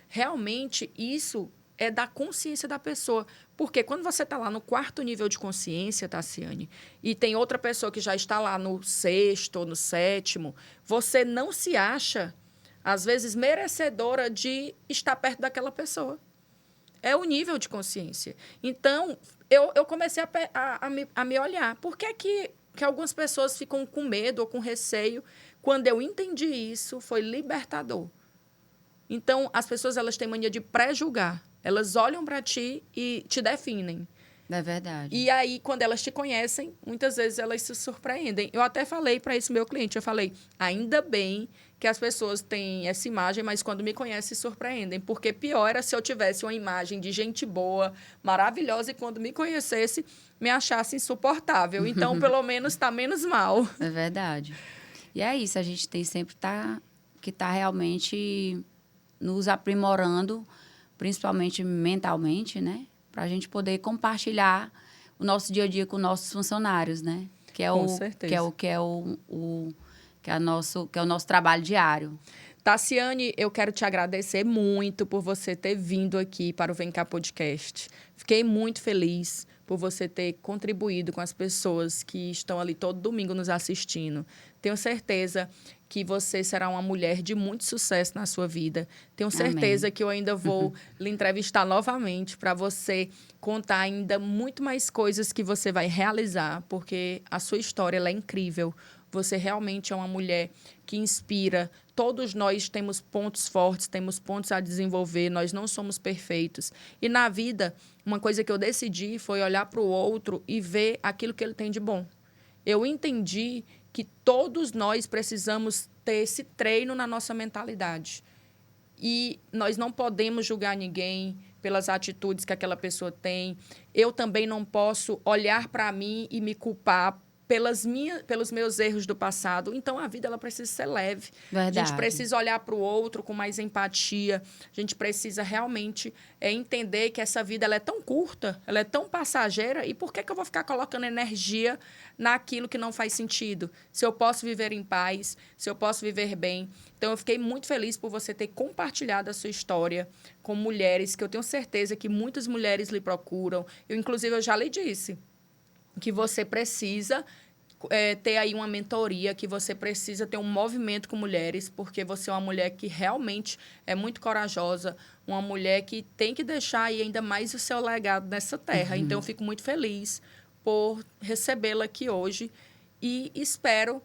realmente isso é da consciência da pessoa. Porque quando você está lá no 4º nível de consciência, Tassiane, e tem outra pessoa que já está lá no 6º ou no 7º, você não se acha, às vezes, merecedora de estar perto daquela pessoa. É o nível de consciência. Então, eu comecei a me olhar. Por que algumas pessoas ficam com medo ou com receio? Quando eu entendi isso, foi libertador. Então, as pessoas elas têm mania de pré-julgar. Elas olham para ti e te definem. É verdade. E aí, quando elas te conhecem, muitas vezes elas se surpreendem. Eu até falei para esse meu cliente, eu falei, ainda bem que as pessoas têm essa imagem, mas quando me conhecem, se surpreendem. Porque pior era se eu tivesse uma imagem de gente boa, maravilhosa, e quando me conhecesse, me achasse insuportável. Então, pelo menos, está menos mal. É verdade. E é isso, a gente tem sempre que tá realmente nos aprimorando, principalmente mentalmente, né? Para a gente poder compartilhar o nosso dia a dia com nossos funcionários, né? Com certeza. Que é o nosso trabalho diário. Tassiane, eu quero te agradecer muito por você ter vindo aqui para o Vem Cá Podcast. Fiquei muito feliz por você ter contribuído com as pessoas que estão ali todo domingo nos assistindo. Tenho certeza que você será uma mulher de muito sucesso na sua vida. Tenho certeza que eu ainda vou lhe entrevistar novamente para você contar ainda muito mais coisas que você vai realizar, porque a sua história ela é incrível. Você realmente é uma mulher que inspira. Todos nós temos pontos fortes, temos pontos a desenvolver, nós não somos perfeitos. E na vida, uma coisa que eu decidi foi olhar para o outro e ver aquilo que ele tem de bom. Eu entendi que todos nós precisamos ter esse treino na nossa mentalidade. E nós não podemos julgar ninguém pelas atitudes que aquela pessoa tem. Eu também não posso olhar para mim e me culpar pelos meus erros do passado. Então, a vida ela precisa ser leve. Verdade. A gente precisa olhar para o outro com mais empatia. A gente precisa realmente entender que essa vida ela é tão curta, ela é tão passageira. E por que eu vou ficar colocando energia naquilo que não faz sentido? Se eu posso viver em paz, se eu posso viver bem. Então, eu fiquei muito feliz por você ter compartilhado a sua história com mulheres, que eu tenho certeza que muitas mulheres lhe procuram. Inclusive, eu já lhe disse que você precisa ter aí uma mentoria, que você precisa ter um movimento com mulheres, porque você é uma mulher que realmente é muito corajosa, uma mulher que tem que deixar aí ainda mais o seu legado nessa terra. Então, eu fico muito feliz por recebê-la aqui hoje e espero,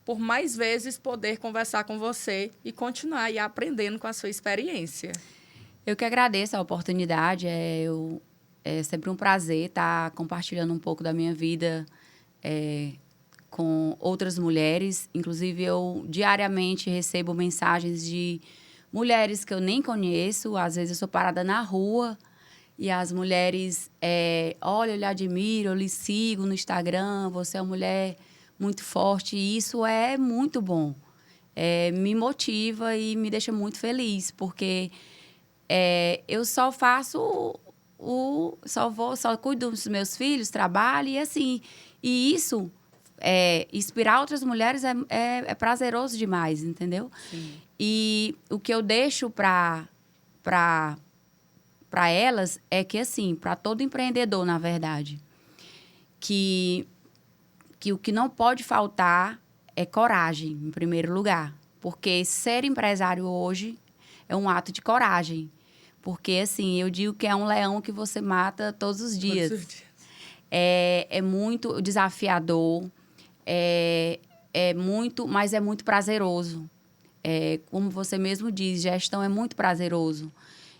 por mais vezes, poder conversar com você e continuar aí aprendendo com a sua experiência. Eu que agradeço a oportunidade. É sempre um prazer estar compartilhando um pouco da minha vida com outras mulheres. Inclusive, eu diariamente recebo mensagens de mulheres que eu nem conheço. Às vezes, eu sou parada na rua e as mulheres, olha, eu lhe admiro, eu lhe sigo no Instagram, você é uma mulher muito forte. E isso é muito bom. Me motiva e me deixa muito feliz, porque eu só faço... Só cuido dos meus filhos, trabalho e assim. E isso, inspirar outras mulheres é prazeroso demais, entendeu? Sim. E o que eu deixo para elas é que, assim, para todo empreendedor, na verdade, que o que não pode faltar é coragem, em primeiro lugar. Porque ser empresário hoje é um ato de coragem. Porque, assim, eu digo que é um leão que você mata todos os dias. Todos os dias. É muito desafiador, mas é muito prazeroso. Como você mesmo diz, gestão é muito prazeroso.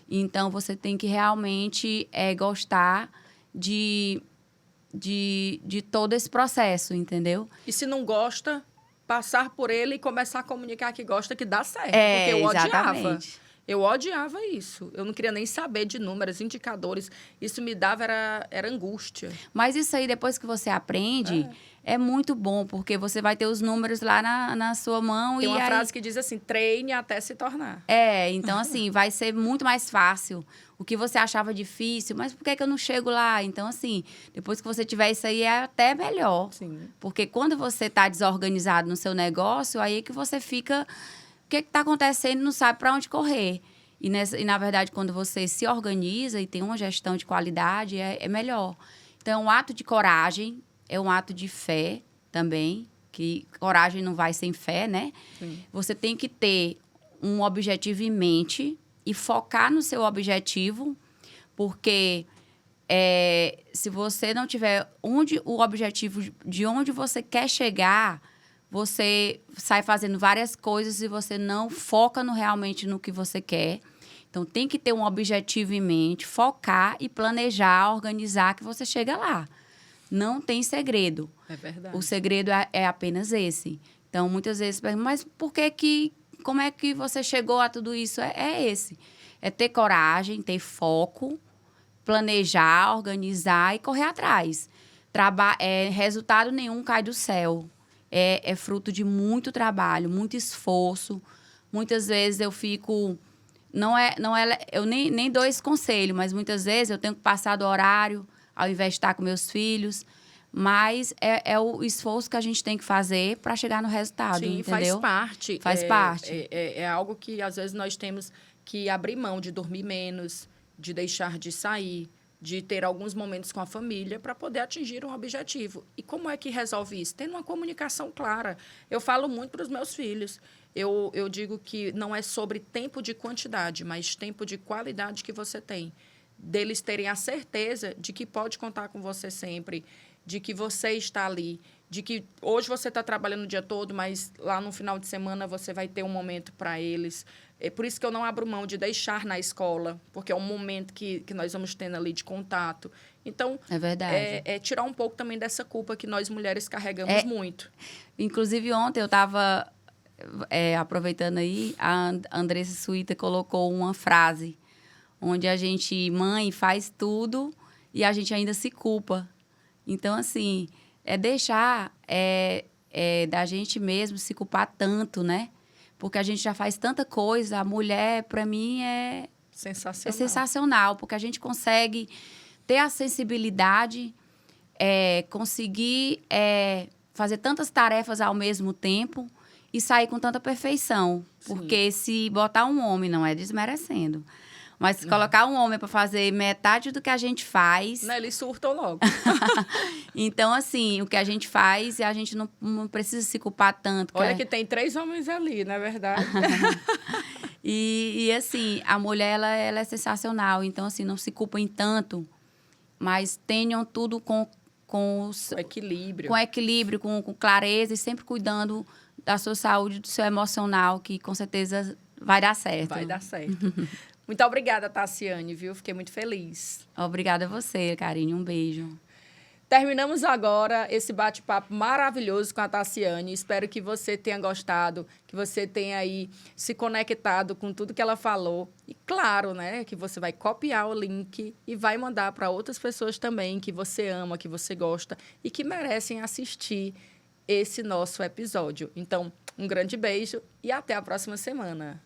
Então, você tem que realmente gostar de todo esse processo, entendeu? E se não gosta, passar por ele e começar a comunicar que gosta, que dá certo. Porque eu odiava. Exatamente. Eu odiava isso. Eu não queria nem saber de números, indicadores. Isso me dava, era angústia. Mas isso aí, depois que você aprende, é muito bom, porque você vai ter os números lá na sua mão. Tem uma frase que diz assim, treine até se tornar. Então, assim, vai ser muito mais fácil. O que você achava difícil, mas por que eu não chego lá? Então, assim, depois que você tiver isso aí, é até melhor. Sim. Porque quando você está desorganizado no seu negócio, aí é que você fica... O que está acontecendo, não sabe para onde correr. E, na verdade, quando você se organiza e tem uma gestão de qualidade, é melhor. Então, é um ato de coragem, é um ato de fé também, que coragem não vai sem fé, né? Sim. Você tem que ter um objetivo em mente e focar no seu objetivo, porque se você não tiver o objetivo de onde você quer chegar... Você sai fazendo várias coisas e você não foca realmente no que você quer. Então, tem que ter um objetivo em mente, focar e planejar, organizar, que você chega lá. Não tem segredo. É verdade. O segredo é apenas esse. Então, muitas vezes, mas como é que você chegou a tudo isso? É esse. É ter coragem, ter foco, planejar, organizar e correr atrás. Resultado nenhum cai do céu. É fruto de muito trabalho, muito esforço. Muitas vezes eu fico... eu nem dou esse conselho, mas muitas vezes eu tenho que passar do horário ao invés de estar com meus filhos. mas é o esforço que a gente tem que fazer para chegar no resultado, Sim, entendeu? faz parte. Faz parte. É algo que, às vezes, nós temos que abrir mão de dormir menos, de deixar de sair, de ter alguns momentos com a família para poder atingir um objetivo. E como é que resolve isso? Tendo uma comunicação clara. Eu falo muito para os meus filhos. Eu digo que não é sobre tempo de quantidade, mas tempo de qualidade que você tem. Deles terem a certeza de que pode contar com você sempre, de que você está ali, de que hoje você está trabalhando o dia todo, mas lá no final de semana você vai ter um momento para eles. É por isso que eu não abro mão de deixar na escola, porque é um momento que nós vamos tendo ali de contato. Então, É verdade. é tirar um pouco também dessa culpa que nós mulheres carregamos muito. Inclusive, ontem eu estava aproveitando aí, a Andressa Suíta colocou uma frase onde a gente, mãe, faz tudo e a gente ainda se culpa. Então, assim, deixar da gente mesmo se culpar tanto, né? Porque a gente já faz tanta coisa. A mulher, para mim, é sensacional, porque a gente consegue ter a sensibilidade, conseguir fazer tantas tarefas ao mesmo tempo e sair com tanta perfeição. Sim. Porque se botar um homem, não é desmerecendo, mas se colocar um homem para fazer metade do que a gente faz... Não, eles surtam logo. Então, assim, o que a gente faz, a gente não precisa se culpar tanto. Olha que tem 3 homens ali, não é verdade? E assim, a mulher, ela é sensacional. Então, assim, não se culpem tanto, mas tenham tudo com equilíbrio. Com equilíbrio, com clareza e sempre cuidando da sua saúde, do seu emocional, que com certeza vai dar certo. Vai dar certo. Muito obrigada, Tassiane, viu? Fiquei muito feliz. Obrigada a você, Karine. Um beijo. Terminamos agora esse bate-papo maravilhoso com a Tassiane. Espero que você tenha gostado, que você tenha aí se conectado com tudo que ela falou. E claro, né, que você vai copiar o link e vai mandar para outras pessoas também que você ama, que você gosta e que merecem assistir esse nosso episódio. Então, um grande beijo e até a próxima semana.